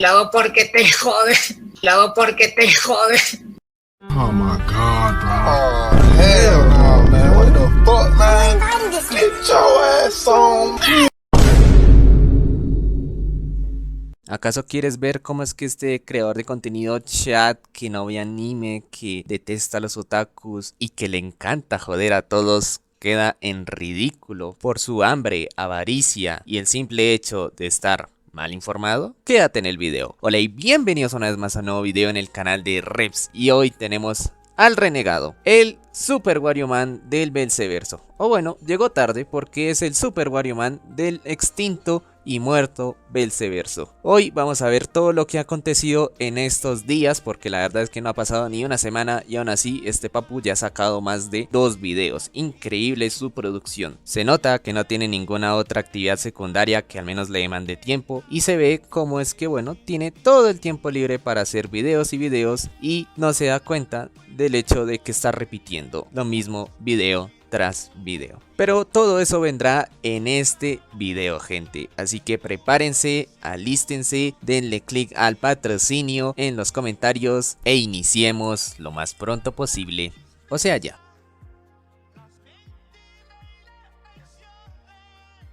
Lo hago porque te jode. Lo hago porque te jode. Oh my god, bro. Oh hell no, man. What the fuck, man? Get your ass on. ¿Acaso quieres ver cómo es que este creador de contenido chat que no ve anime, que detesta a los otakus y que le encanta joder a todos, queda en ridículo por su hambre, avaricia y el simple hecho de estar mal informado? Quédate en el video. Hola y bienvenidos una vez más a un nuevo video en el canal de Reps, y hoy tenemos al renegado, el Super Wario Man del Belzeverso. O bueno, llegó tarde porque es el Super Wario Man del extinto y muerto Belzeverso. Hoy vamos a ver todo lo que ha acontecido en estos días, porque la verdad es que no ha pasado ni una semana y aún así este papu ya ha sacado más de 2 videos. Increíble su producción. Se nota que no tiene ninguna otra actividad secundaria que al menos le demande tiempo, y se ve como es que bueno, tiene todo el tiempo libre para hacer videos y videos y no se da cuenta del hecho de que está repitiendo lo mismo video tras video. Pero todo eso vendrá en este video, gente, así que prepárense, alístense, denle click al patrocinio en los comentarios e iniciemos lo más pronto posible, o sea ya.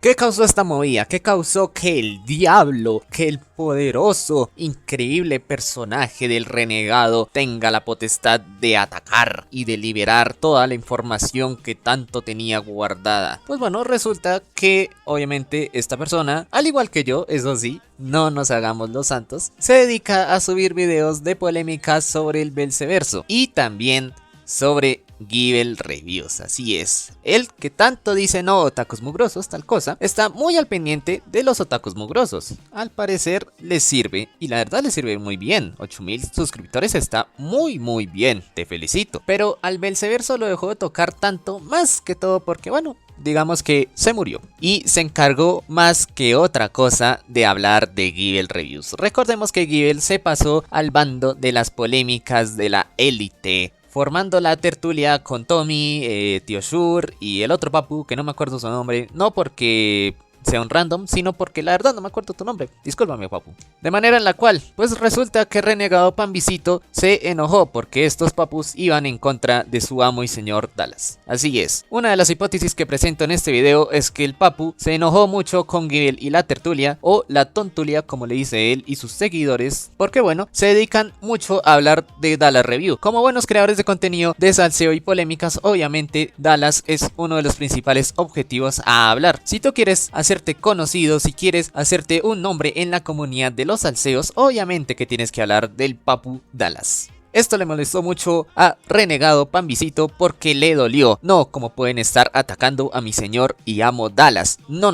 ¿Qué causó esta movida? ¿Qué causó que el diablo, que el poderoso, increíble personaje del renegado tenga la potestad de atacar y de liberar toda la información que tanto tenía guardada? Pues bueno, resulta que obviamente esta persona, al igual que yo, eso sí, no nos hagamos los santos, se dedica a subir videos de polémicas sobre el Belzeverso y también sobre Givel Reviews. Así es, él que tanto dice no otakus mugrosos, tal cosa, está muy al pendiente de los otakus mugrosos. Al parecer les sirve, y la verdad les sirve muy bien. 8000 suscriptores está muy bien, te felicito. Pero al Belzeverso lo dejó de tocar tanto, más que todo porque bueno, digamos que se murió y se encargó más que otra cosa de hablar de Givel Reviews. Recordemos que Givel se pasó al bando de las polémicas de la élite, formando la tertulia con Tommy, Tío Shur y el otro papu que no me acuerdo su nombre, no porque sea un random, sino porque la verdad no me acuerdo tu nombre, discúlpame papu. De manera en la cual, pues resulta que renegado Pambisito se enojó porque estos papus iban en contra de su amo y señor Dallas. Así es, una de las hipótesis que presento en este video es que el papu se enojó mucho con Givel y la tertulia, o la tontulia como le dice él y sus seguidores, porque bueno, se dedican mucho a hablar de Dallas Review. Como buenos creadores de contenido de salseo y polémicas, obviamente Dallas es uno de los principales objetivos a hablar. Si tú quieres hacerte conocido, si quieres hacerte un nombre en la comunidad de los salseos, obviamente que tienes que hablar del papu Dallas. Esto le molestó mucho a renegado Pambisito porque le dolió. No, como pueden estar atacando a mi señor y amo Dallas. No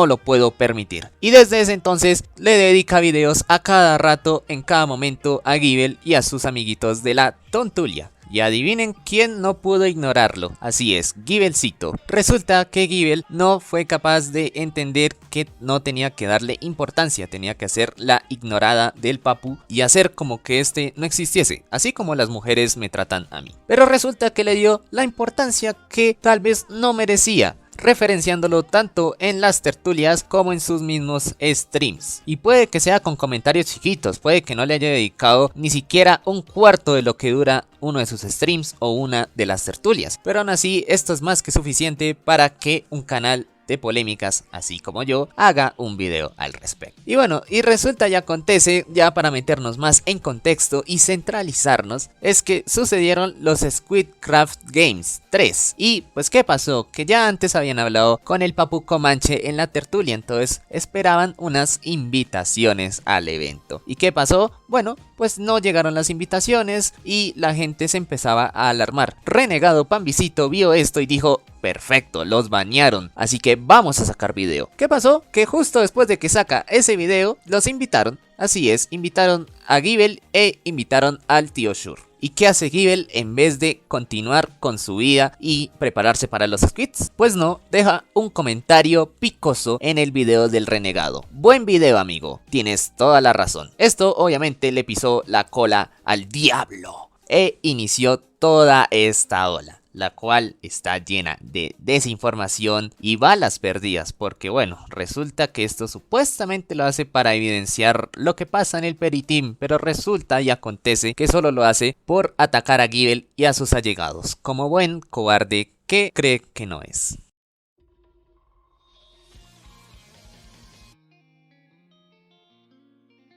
lo puedo permitir. Y desde ese entonces le dedica videos a cada rato, en cada momento, a Givel y a sus amiguitos de la tontulia. Y adivinen quién no pudo ignorarlo. Así es, Givelcito. Resulta que Givel no fue capaz de entender que no tenía que darle importancia, tenía que hacer la ignorada del papu y hacer como que este no existiese, así como las mujeres me tratan a mí. Pero resulta que le dio la importancia que tal vez no merecía, referenciándolo tanto en las tertulias como en sus mismos streams. Y puede que sea con comentarios chiquitos, puede que no le haya dedicado ni siquiera un cuarto de lo que dura uno de sus streams o una de las tertulias, pero aún así esto es más que suficiente para que un canal de polémicas, así como yo, haga un video al respecto. Y bueno, y resulta y acontece, ya para meternos más en contexto y centralizarnos, es que sucedieron los Squidcraft Games 3. Y pues ¿qué pasó? Que ya antes habían hablado con el papu Comanche en la tertulia, entonces esperaban unas invitaciones al evento. ¿Y qué pasó? Bueno, pues no llegaron las invitaciones y la gente se empezaba a alarmar. Renegado Pambisito vio esto y dijo: perfecto, los banearon, así que vamos a sacar video. ¿Qué pasó? Que justo después de que saca ese video, los invitaron. Así es, invitaron a Givel e invitaron al Tío Shur. ¿Y qué hace Givel en vez de continuar con su vida y prepararse para los squids? Pues no, deja un comentario picoso en el video del renegado. Buen video, amigo, tienes toda la razón. Esto obviamente le pisó la cola al diablo e inició toda esta ola. la cual está llena de desinformación y balas perdidas, porque bueno, resulta que esto supuestamente lo hace para evidenciar lo que pasa en el Periteam, pero resulta y acontece que solo lo hace por atacar a Givel y a sus allegados, como buen cobarde que cree que no es.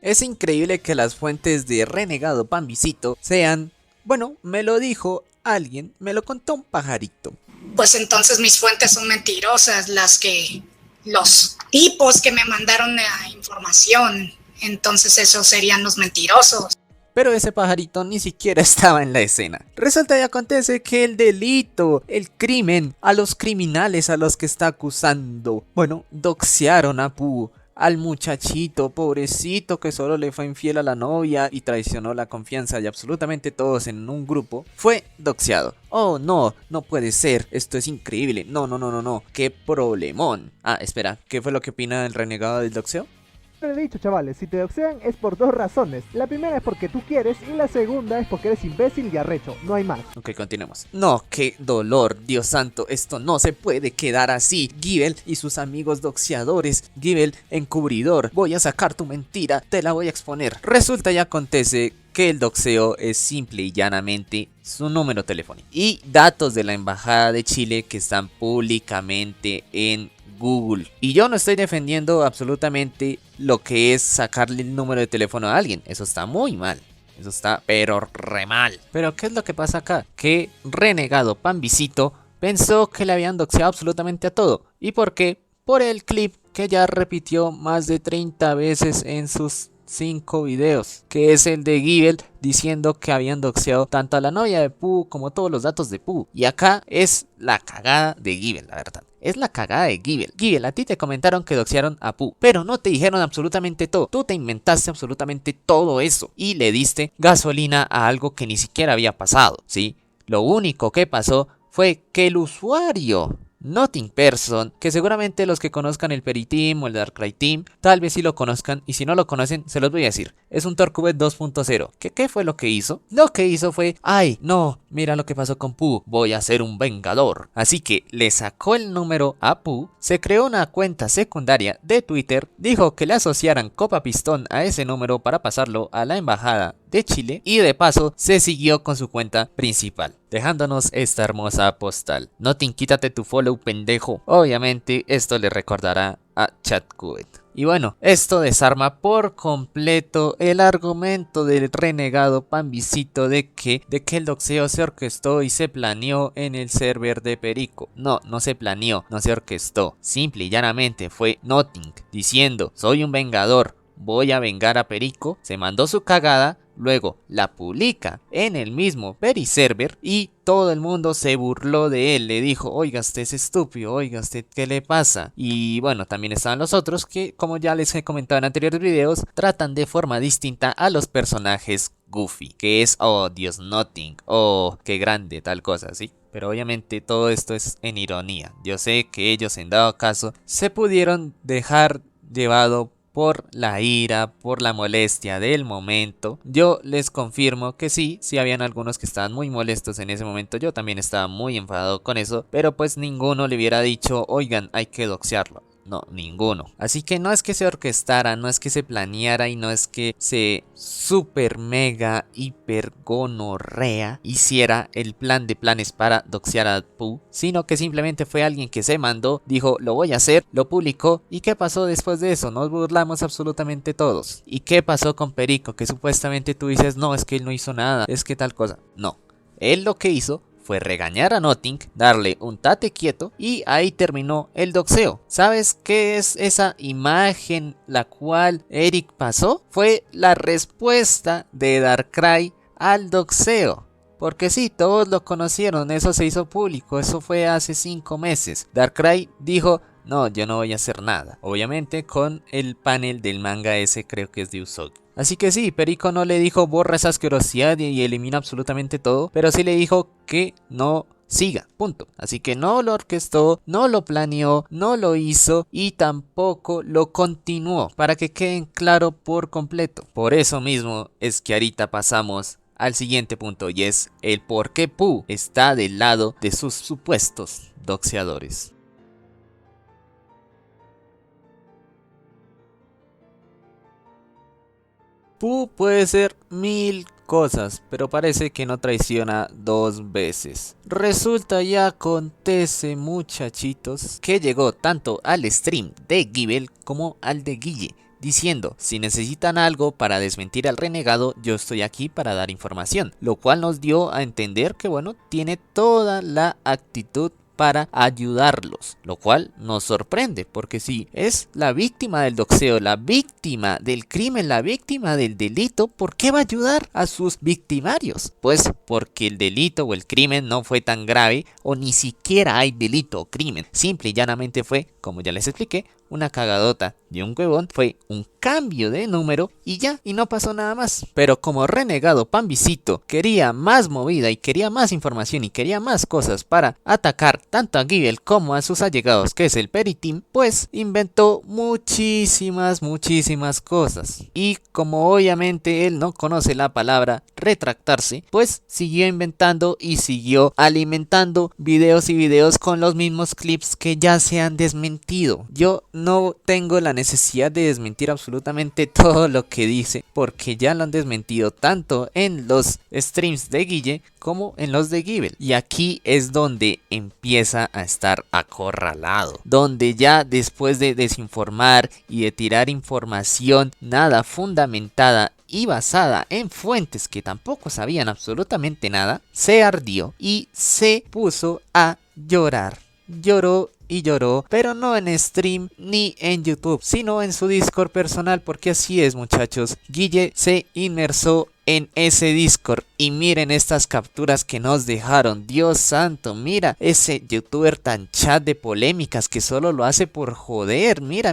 Es increíble que las fuentes de Renegado Pambisito sean, bueno, me lo dijo alguien, me lo contó un pajarito. Pues entonces mis fuentes son mentirosas, los tipos que me mandaron la información, entonces esos serían los mentirosos. Pero ese pajarito ni siquiera estaba en la escena. Resulta y acontece que el delito, el crimen, a los criminales a los que está acusando, bueno, doxearon a Pooh, al muchachito pobrecito que solo le fue infiel a la novia y traicionó la confianza de absolutamente todos en un grupo, fue doxeado. Oh no, no puede ser, esto es increíble, no, qué problemón. Ah, espera, ¿qué fue lo que opina el renegado del doxeo? He dicho, chavales, si te doxean es por dos razones. La primera es porque tú quieres y la segunda es porque eres imbécil y arrecho, no hay más. Ok, continuemos. No, qué dolor, Dios santo, esto no se puede quedar así. Givel y sus amigos doxeadores, Givel encubridor, voy a sacar tu mentira, te la voy a exponer. Resulta y acontece que el doxeo es simple y llanamente su número telefónico y datos de la embajada de Chile que están públicamente en Google. Y yo no estoy defendiendo absolutamente lo que es sacarle el número de teléfono a alguien. Eso está muy mal. Eso está pero re mal. Pero ¿qué es lo que pasa acá? Que Renegado Pambisito pensó que le habían doxeado absolutamente a todo. ¿Y por qué? Por el clip que ya repitió más de 30 veces en sus 5 videos, que es el de Givel diciendo que habían doxeado tanto a la novia de Pooh como todos los datos de Pooh. Y acá es la cagada de Givel, la verdad. Es la cagada de Givel. Givel, a ti te comentaron que doxearon a Pooh, pero no te dijeron absolutamente todo. Tú te inventaste absolutamente todo eso y le diste gasolina a algo que ni siquiera había pasado, ¿sí? Lo único que pasó fue que el usuario Nothing Person, que seguramente los que conozcan el Periteam o el Darkrai Team, tal vez sí lo conozcan, y si no lo conocen, se los voy a decir. Es un Torcubet 2.0. ¿Qué fue lo que hizo? Lo que hizo fue, ay, no, mira lo que pasó con Pooh, voy a ser un vengador. Así que le sacó el número a Pooh, se creó una cuenta secundaria de Twitter, dijo que le asociaran Copa Pistón a ese número para pasarlo a la embajada de Chile y de paso se siguió con su cuenta principal, dejándonos esta hermosa postal. Nothing, quítate tu follow, pendejo. Obviamente esto le recordará a Chatcubet. Y bueno, esto desarma por completo el argumento del renegado Pambisito de que el doxeo se orquestó y se planeó en el server de Perico. No se planeó, no se orquestó. Simple y llanamente fue Nothing diciendo, soy un vengador, voy a vengar a Perico, se mandó su cagada, luego la publica en el mismo Periserver y todo el mundo se burló de él, le dijo, oiga, usted es estúpido, oiga, usted, ¿qué le pasa? Y bueno, también estaban los otros que, como ya les he comentado en anteriores videos, tratan de forma distinta a los personajes Goofy, que es, oh, Dios, Nothing, oh, qué grande, tal cosa, ¿sí? Pero obviamente todo esto es en ironía. Yo sé que ellos, en dado caso, se pudieron dejar llevado por la ira, por la molestia del momento. Yo les confirmo que sí habían algunos que estaban muy molestos en ese momento. Yo también estaba muy enfadado con eso, pero pues ninguno le hubiera dicho, oigan, hay que doxearlo. No, ninguno. Así que no es que se orquestara, no es que se planeara y no es que se super mega hiper gonorrea hiciera el plan de planes para doxear a Pooh, sino que simplemente fue alguien que se mandó, dijo lo voy a hacer, lo publicó. ¿Y qué pasó después de eso? Nos burlamos absolutamente todos. ¿Y qué pasó con Perico? Que supuestamente tú dices, no, es que él no hizo nada, es que tal cosa. No, él lo que hizo fue regañar a Nothing, darle un tate quieto y ahí terminó el doxeo. ¿Sabes qué es esa imagen la cual Eric pasó? Fue la respuesta de Darkrai al doxeo. Porque sí, todos lo conocieron, eso se hizo público, eso fue hace 5 meses. Darkrai dijo, no, yo no voy a hacer nada. Obviamente con el panel del manga ese, creo que es de Usogi. Así que sí, Perico no le dijo borra esa asquerosidad y elimina absolutamente todo, pero sí le dijo que no siga, punto. Así que no lo orquestó, no lo planeó, no lo hizo y tampoco lo continuó, para que queden claro por completo. Por eso mismo es que ahorita pasamos al siguiente punto, y es el por qué Pooh está del lado de sus supuestos doxeadores. Pooh puede ser 1000 cosas, pero parece que no traiciona 2 veces. Resulta y acontece, muchachitos, que llegó tanto al stream de Givel como al de Guille, diciendo: si necesitan algo para desmentir al renegado, yo estoy aquí para dar información, lo cual nos dio a entender que bueno, tiene toda la actitud para ayudarlos, lo cual nos sorprende, porque si es la víctima del doxeo, la víctima del crimen, la víctima del delito, ¿por qué va a ayudar a sus victimarios? Pues porque el delito o el crimen no fue tan grave, o ni siquiera hay delito o crimen, simple y llanamente fue, como ya les expliqué, una cagadota de un huevón, fue un cambio de número y ya, y no pasó nada más. Pero como renegado Pambisito quería más movida y quería más información y quería más cosas para atacar tanto a Givel como a sus allegados, que es el Periteam, pues inventó muchísimas cosas. Y como obviamente él no conoce la palabra retractarse, pues siguió inventando y siguió alimentando videos y videos con los mismos clips que ya se han desmentido. Yo no tengo la necesidad de desmentir absolutamente todo lo que dice, porque ya lo han desmentido tanto en los streams de Guille como en los de Givel. Y aquí es donde empieza a estar acorralado, donde ya después de desinformar y de tirar información nada fundamentada y basada en fuentes que tampoco sabían absolutamente nada, se ardió y se puso a llorar. Lloró y lloró, pero no en stream ni en YouTube, sino en su Discord personal, porque así es, muchachos. Guille se inmersó en ese Discord y miren estas capturas que nos dejaron. Dios santo, mira ese youtuber tan chat de polémicas que solo lo hace por joder. Mira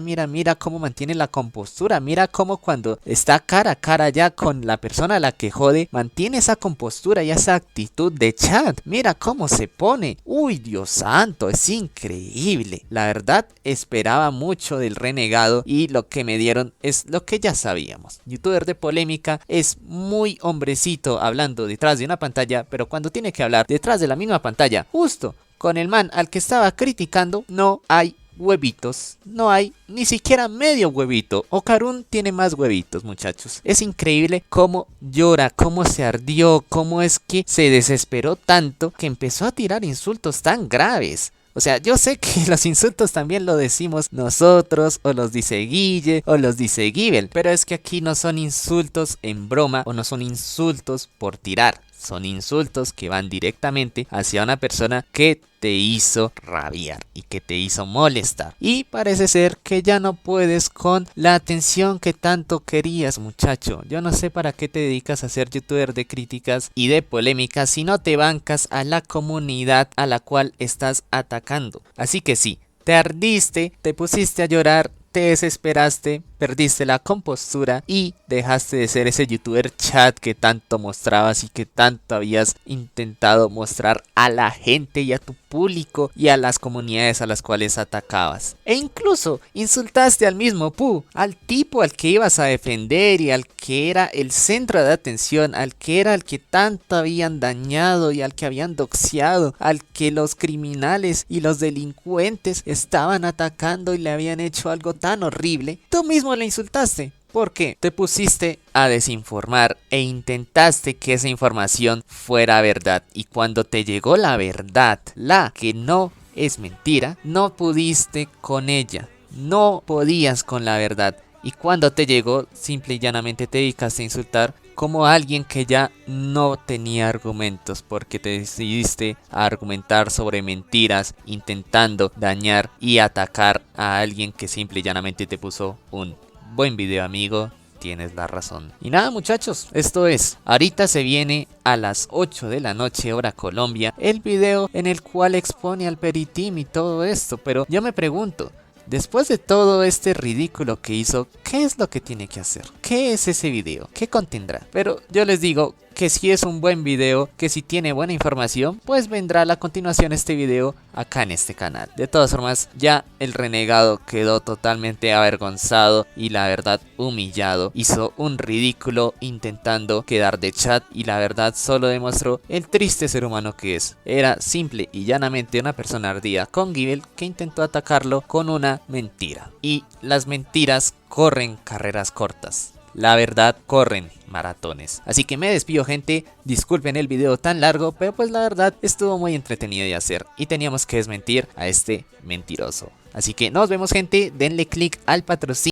cómo mantiene la compostura. Mira cómo cuando está cara a cara ya con la persona a la que jode, mantiene esa compostura y esa actitud de chat. Mira cómo se pone. Uy, Dios santo, es increíble. La verdad, esperaba mucho del renegado y lo que me dieron es lo que ya sabíamos. Youtuber de polémica, es muy hombrecito hablando detrás de una pantalla, pero cuando tiene que hablar detrás de la misma pantalla, justo con el man al que estaba criticando, no hay huevitos, no hay ni siquiera medio huevito. Okarun tiene más huevitos, muchachos. Es increíble cómo llora, cómo se ardió, cómo es que se desesperó tanto que empezó a tirar insultos tan graves. O sea, yo sé que los insultos también lo decimos nosotros, o los dice Guille, o los dice Givel, pero es que aquí no son insultos en broma, o no son insultos por tirar. Son insultos que van directamente hacia una persona que te hizo rabiar y que te hizo molestar. Y parece ser que ya no puedes con la atención que tanto querías, muchacho. Yo no sé para qué te dedicas a ser youtuber de críticas y de polémicas si no te bancas a la comunidad a la cual estás atacando. Así que sí, te ardiste, te pusiste a llorar, te desesperaste, perdiste la compostura y dejaste de ser ese youtuber chat que tanto mostrabas y que tanto habías intentado mostrar a la gente y a tu público y a las comunidades a las cuales atacabas. E incluso insultaste al mismo Pooh, al tipo al que ibas a defender y al que era el centro de atención, al que era el que tanto habían dañado y al que habían doxeado, al que los criminales y los delincuentes estaban atacando y le habían hecho algo tan horrible. Tú mismo le insultaste. Porque te pusiste a desinformar e intentaste que esa información fuera verdad. Y cuando te llegó la verdad, la que no es mentira, no pudiste con ella. No podías con la verdad. Y cuando te llegó, simple y llanamente te dedicaste a insultar como alguien que ya no tenía argumentos, porque te decidiste a argumentar sobre mentiras, intentando dañar y atacar a alguien que simple y llanamente te puso un buen video, amigo, tienes la razón. Y nada, muchachos, esto es, ahorita se viene a las 8 de la noche hora Colombia el video en el cual expone al Periteam y todo esto. Pero yo me pregunto, después de todo este ridículo que hizo, ¿qué es lo que tiene que hacer? ¿Qué es ese video? ¿Qué contendrá? Pero yo les digo que si es un buen video, que si tiene buena información, pues vendrá a la continuación este video acá en este canal. De todas formas, ya el renegado quedó totalmente avergonzado y la verdad humillado. Hizo un ridículo intentando quedar de chat y la verdad solo demostró el triste ser humano que es. Era simple y llanamente una persona ardida con Givel que intentó atacarlo con una mentira. Y las mentiras corren carreras cortas. La verdad corren maratones. Así que me despido, gente. Disculpen el video tan largo, pero pues la verdad estuvo muy entretenido de hacer y teníamos que desmentir a este mentiroso. Así que nos vemos, gente. Denle click al patrocinio.